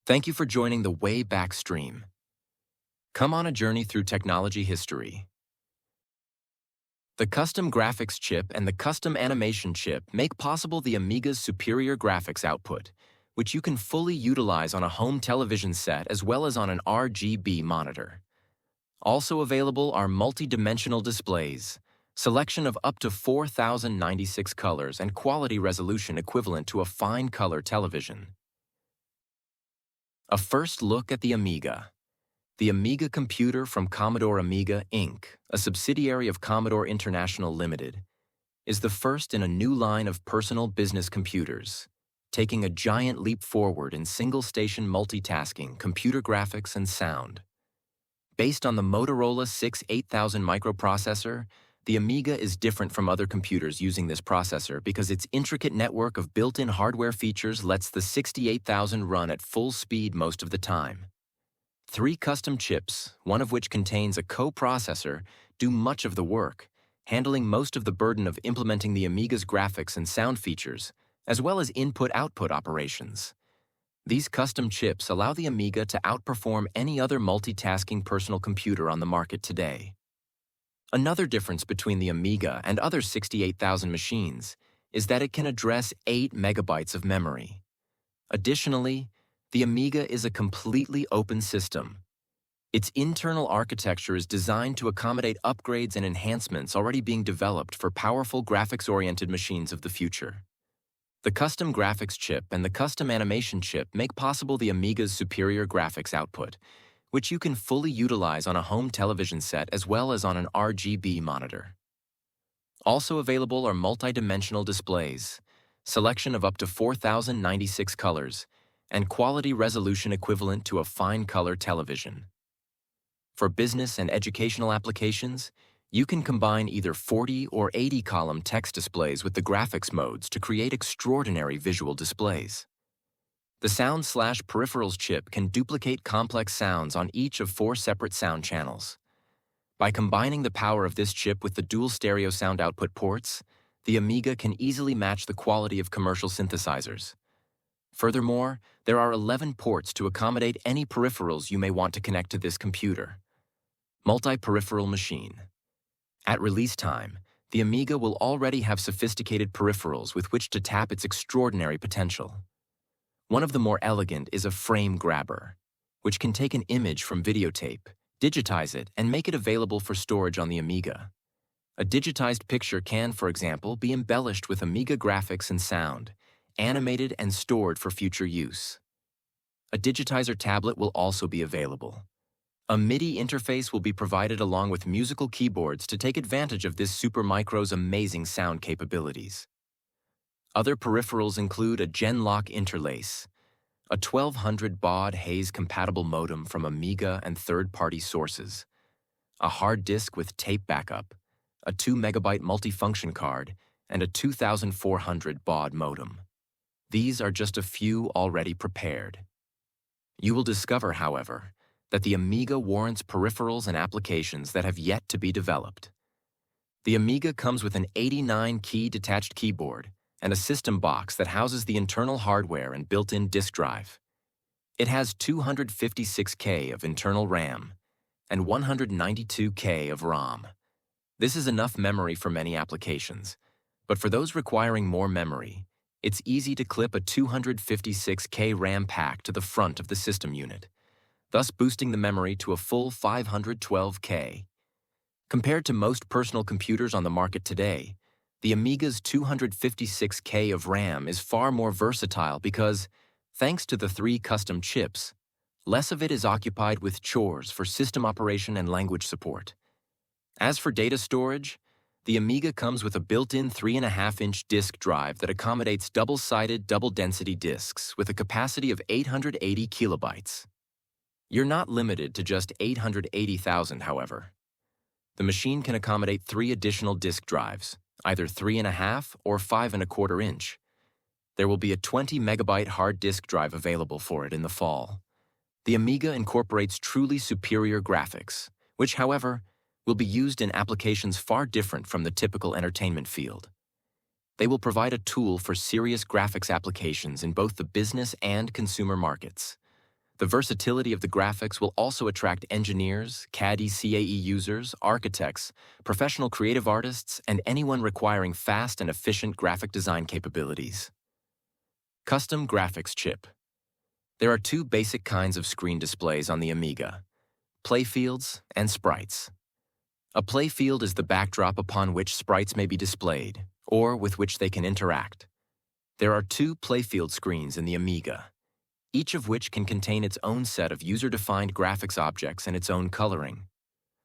Thank you for joining the Way Back stream. Come on a journey through technology history. The custom graphics chip and the custom animation chip make possible the Amiga's superior graphics output, which you can fully utilize on a home television set as well as on an RGB monitor. Also available are multi-dimensional displays, selection of up to 4,096 colors and quality resolution equivalent to a fine color television. A first look at the Amiga. The Amiga computer from Commodore Amiga, Inc., a subsidiary of Commodore International Limited, is the first in a new line of personal business computers, taking a giant leap forward in single-station multitasking, computer graphics, and sound. Based on the Motorola 68000 microprocessor, the Amiga is different from other computers using this processor because its intricate network of built-in hardware features lets the 68000 run at full speed most of the time. 3 custom chips, one of which contains a co-processor, do much of the work, handling most of the burden of implementing the Amiga's graphics and sound features, as well as input-output operations. These custom chips allow the Amiga to outperform any other multitasking personal computer on the market today. Another difference between the Amiga and other 68000 machines is that it can address 8 megabytes of memory. Additionally, the Amiga is a completely open system. Its internal architecture is designed to accommodate upgrades and enhancements already being developed for powerful graphics-oriented machines of the future. The custom graphics chip and the custom animation chip make possible the Amiga's superior graphics output, which you can fully utilize on a home television set as well as on an RGB monitor. Also available are multi-dimensional displays, selection of up to 4,096 colors, and quality resolution equivalent to a fine color television. For business and educational applications, you can combine either 40 or 80 column text displays with the graphics modes to create extraordinary visual displays. The sound/peripherals chip can duplicate complex sounds on each of 4 separate sound channels. By combining the power of this chip with the dual stereo sound output ports, the Amiga can easily match the quality of commercial synthesizers. Furthermore, there are 11 ports to accommodate any peripherals you may want to connect to this computer. Multi-peripheral machine. At release time, the Amiga will already have sophisticated peripherals with which to tap its extraordinary potential. One of the more elegant is a frame grabber, which can take an image from videotape, digitize it, and make it available for storage on the Amiga. A digitized picture can, for example, be embellished with Amiga graphics and sound, animated and stored for future use. A digitizer tablet will also be available. A MIDI interface will be provided along with musical keyboards to take advantage of this Supermicro's amazing sound capabilities. Other peripherals include a Genlock interlace, a 1200 baud Hayes-compatible modem from Amiga and third-party sources, a hard disk with tape backup, a 2 megabyte multifunction card, and a 2400 baud modem. These are just a few already prepared. You will discover, however, that the Amiga warrants peripherals and applications that have yet to be developed. The Amiga comes with an 89-key detached keyboard and a system box that houses the internal hardware and built-in disk drive. It has 256K of internal RAM and 192K of ROM. This is enough memory for many applications, but for those requiring more memory, it's easy to clip a 256K RAM pack to the front of the system unit, thus boosting the memory to a full 512K. Compared to most personal computers on the market today, the Amiga's 256K of RAM is far more versatile because, thanks to the 3 custom chips, less of it is occupied with chores for system operation and language support. As for data storage, the Amiga comes with a built-in 3.5-inch disk drive that accommodates double-sided, double-density disks with a capacity of 880 kilobytes. You're not limited to just 880,000, however. The machine can accommodate 3 additional disk drives, either 3.5 or 5.25 inch. There will be a 20 megabyte hard disk drive available for it in the fall. The Amiga incorporates truly superior graphics, which, however, will be used in applications far different from the typical entertainment field. They will provide a tool for serious graphics applications in both the business and consumer markets. The versatility of the graphics will also attract engineers, CAD CAE users, architects, professional creative artists, and anyone requiring fast and efficient graphic design capabilities. Custom graphics chip. There are two basic kinds of screen displays on the Amiga: playfields and sprites. A playfield is the backdrop upon which sprites may be displayed, or with which they can interact. There are two playfield screens in the Amiga, each of which can contain its own set of user-defined graphics objects and its own coloring.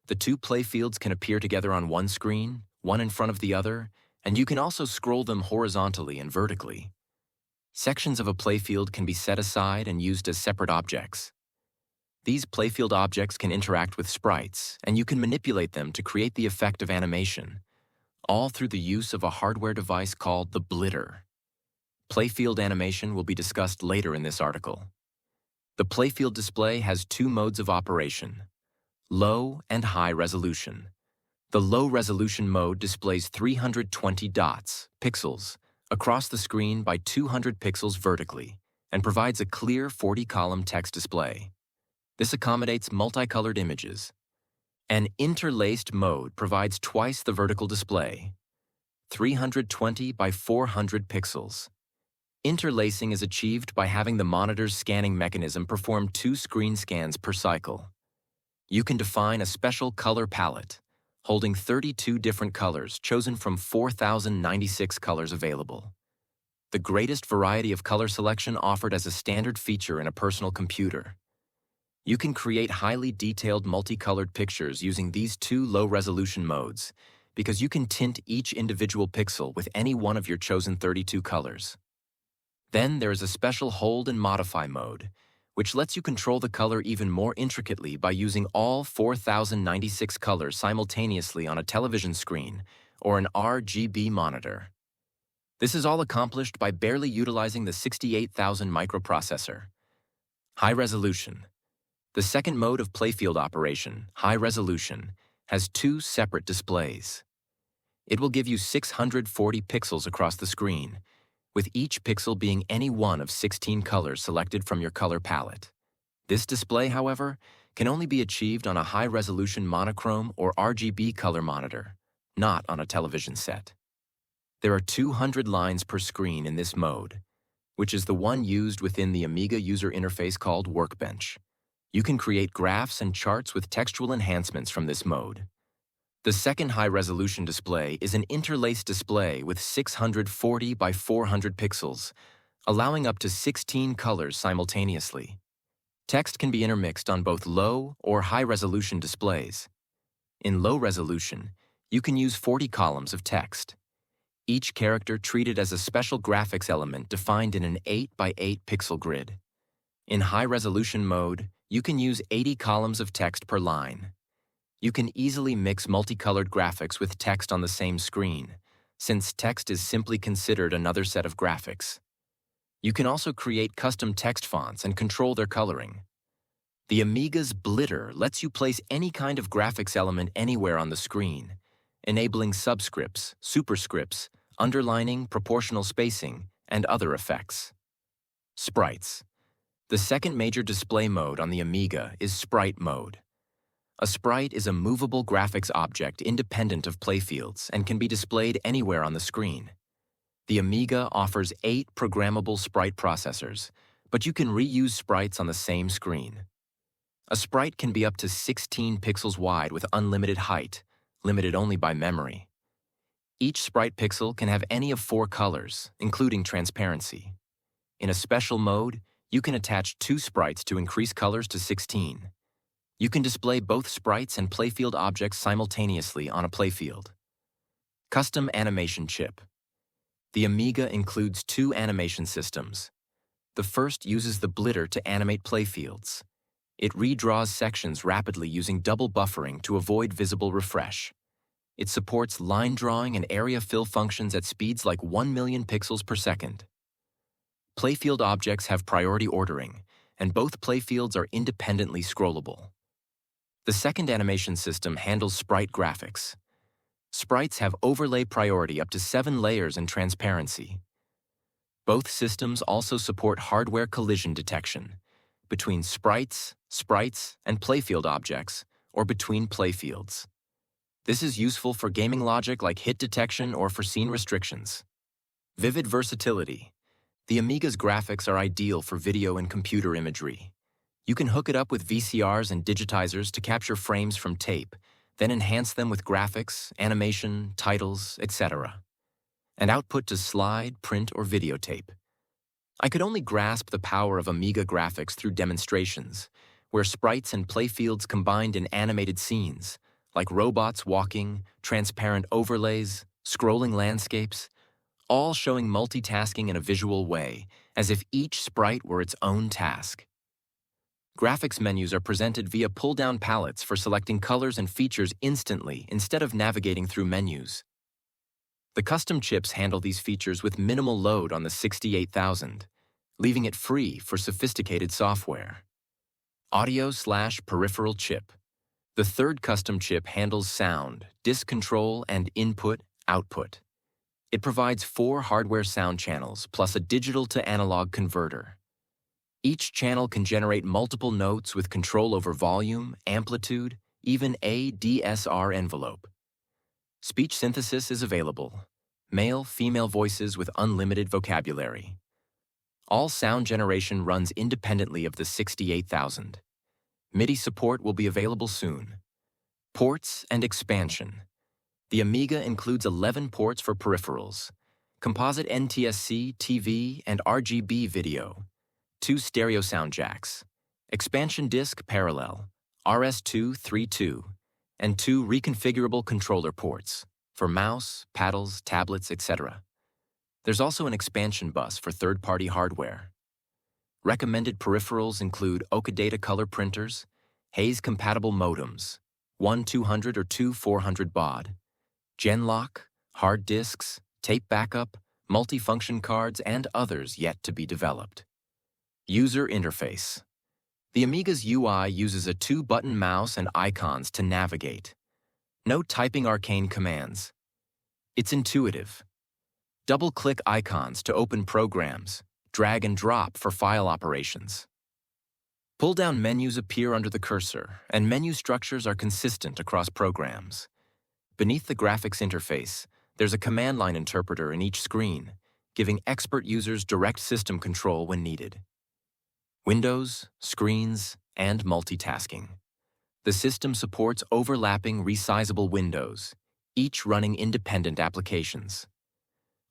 The two playfields can appear together on one screen, one in front of the other, and you can also scroll them horizontally and vertically. Sections of a playfield can be set aside and used as separate objects. These playfield objects can interact with sprites, and you can manipulate them to create the effect of animation, all through the use of a hardware device called the blitter. Playfield animation will be discussed later in this article. The playfield display has two modes of operation: low and high resolution. The low resolution mode displays 320 dots, pixels, across the screen by 200 pixels vertically, and provides a clear 40-column text display. This accommodates multicolored images. An interlaced mode provides twice the vertical display, 320 by 400 pixels. Interlacing is achieved by having the monitor's scanning mechanism perform 2 screen scans per cycle. You can define a special color palette, holding 32 different colors chosen from 4,096 colors available. The greatest variety of color selection offered as a standard feature in a personal computer. You can create highly detailed multicolored pictures using these two low-resolution modes, because you can tint each individual pixel with any one of your chosen 32 colors. Then there is a special hold and modify mode, which lets you control the color even more intricately by using all 4,096 colors simultaneously on a television screen or an RGB monitor. This is all accomplished by barely utilizing the 68,000 microprocessor. High resolution. The second mode of playfield operation, high resolution, has two separate displays. It will give you 640 pixels across the screen, with each pixel being any one of 16 colors selected from your color palette. This display, however, can only be achieved on a high-resolution monochrome or RGB color monitor, not on a television set. There are 200 lines per screen in this mode, which is the one used within the Amiga user interface called Workbench. You can create graphs and charts with textual enhancements from this mode. The second high-resolution display is an interlaced display with 640 by 400 pixels, allowing up to 16 colors simultaneously. Text can be intermixed on both low or high-resolution displays. In low resolution, you can use 40 columns of text, each character treated as a special graphics element defined in an 8 by 8 pixel grid. In high-resolution mode, you can use 80 columns of text per line. You can easily mix multicolored graphics with text on the same screen, since text is simply considered another set of graphics. You can also create custom text fonts and control their coloring. The Amiga's blitter lets you place any kind of graphics element anywhere on the screen, enabling subscripts, superscripts, underlining, proportional spacing, and other effects. Sprites. The second major display mode on the Amiga is sprite mode. A sprite is a movable graphics object independent of playfields and can be displayed anywhere on the screen. The Amiga offers 8 programmable sprite processors, but you can reuse sprites on the same screen. A sprite can be up to 16 pixels wide with unlimited height, limited only by memory. Each sprite pixel can have any of 4 colors, including transparency. In a special mode, you can attach 2 sprites to increase colors to 16. You can display both sprites and playfield objects simultaneously on a playfield. Custom animation chip. The Amiga includes 2 animation systems. The first uses the blitter to animate playfields. It redraws sections rapidly using double buffering to avoid visible refresh. It supports line drawing and area fill functions at speeds like 1 million pixels per second. Playfield objects have priority ordering, and both playfields are independently scrollable. The second animation system handles sprite graphics. Sprites have overlay priority up to 7 layers and transparency. Both systems also support hardware collision detection, between sprites, and playfield objects, or between playfields. This is useful for gaming logic like hit detection or for scene restrictions. Vivid versatility. The Amiga's graphics are ideal for video and computer imagery. You can hook it up with VCRs and digitizers to capture frames from tape, then enhance them with graphics, animation, titles, etc. And output to slide, print, or videotape. I could only grasp the power of Amiga graphics through demonstrations, where sprites and playfields combined in animated scenes, like robots walking, transparent overlays, scrolling landscapes, all showing multitasking in a visual way, as if each sprite were its own task. Graphics menus are presented via pull-down palettes for selecting colors and features instantly instead of navigating through menus. The custom chips handle these features with minimal load on the 68000, leaving it free for sophisticated software. Audio/peripheral chip. The third custom chip handles sound, disk control, and input/output. It provides 4 hardware sound channels plus a digital-to-analog converter. Each channel can generate multiple notes with control over volume, amplitude, even a DSR envelope. Speech synthesis is available. Male/female voices with unlimited vocabulary. All sound generation runs independently of the 68000. MIDI support will be available soon. Ports and expansion. The Amiga includes 11 ports for peripherals, composite NTSC, TV, and RGB video, 2 stereo sound jacks, expansion disc parallel, RS-232, and 2 reconfigurable controller ports for mouse, paddles, tablets, etc. There's also an expansion bus for third-party hardware. Recommended peripherals include Okadata color printers, Hayes-compatible modems, 1 200 or 2 400 baud, Genlock, hard disks, tape backup, multifunction cards, and others yet to be developed. User interface. The Amiga's UI uses a 2-button mouse and icons to navigate. No typing arcane commands. It's intuitive. Double-click icons to open programs, drag and drop for file operations. Pull-down menus appear under the cursor, and menu structures are consistent across programs. Beneath the graphics interface, there's a command line interpreter in each screen, giving expert users direct system control when needed. Windows, screens, and multitasking. The system supports overlapping resizable windows, each running independent applications.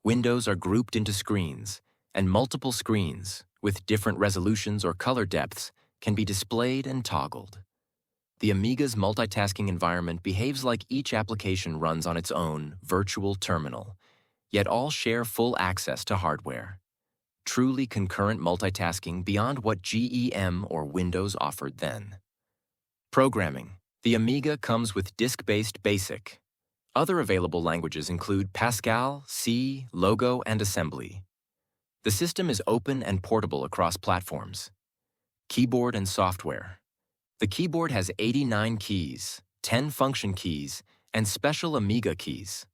Windows are grouped into screens, and multiple screens, with different resolutions or color depths, can be displayed and toggled. The Amiga's multitasking environment behaves like each application runs on its own virtual terminal, yet all share full access to hardware. Truly concurrent multitasking beyond what GEM or Windows offered then. Programming. The Amiga comes with disk-based BASIC. Other available languages include Pascal, C, Logo, and Assembly. The system is open and portable across platforms. Keyboard and software. The keyboard has 89 keys, 10 function keys, and special Amiga keys.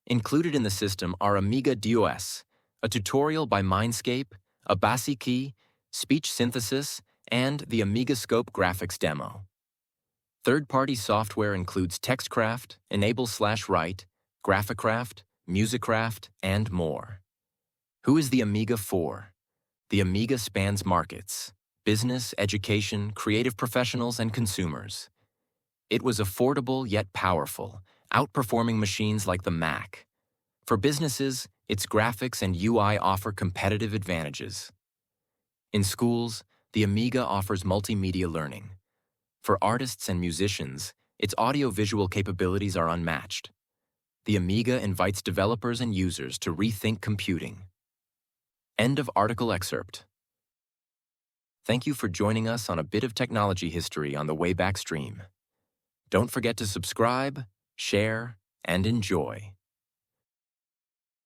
Included in the system are Amiga DOS, a tutorial by Mindscape, a BASI key, speech synthesis, and the Amiga Scope graphics demo. Third-party software includes TextCraft, Enable/Write, Graphicraft, Musicraft, and more. Who is the Amiga for? The Amiga spans markets: business, education, creative professionals, and consumers. It was affordable yet powerful, outperforming machines like the Mac. For businesses, its graphics and UI offer competitive advantages. In schools, the Amiga offers multimedia learning. For artists and musicians, its audio-visual capabilities are unmatched. The Amiga invites developers and users to rethink computing. End of article excerpt. Thank you for joining us on a bit of technology history on the Wayback Stream. Don't forget to subscribe, share, and enjoy.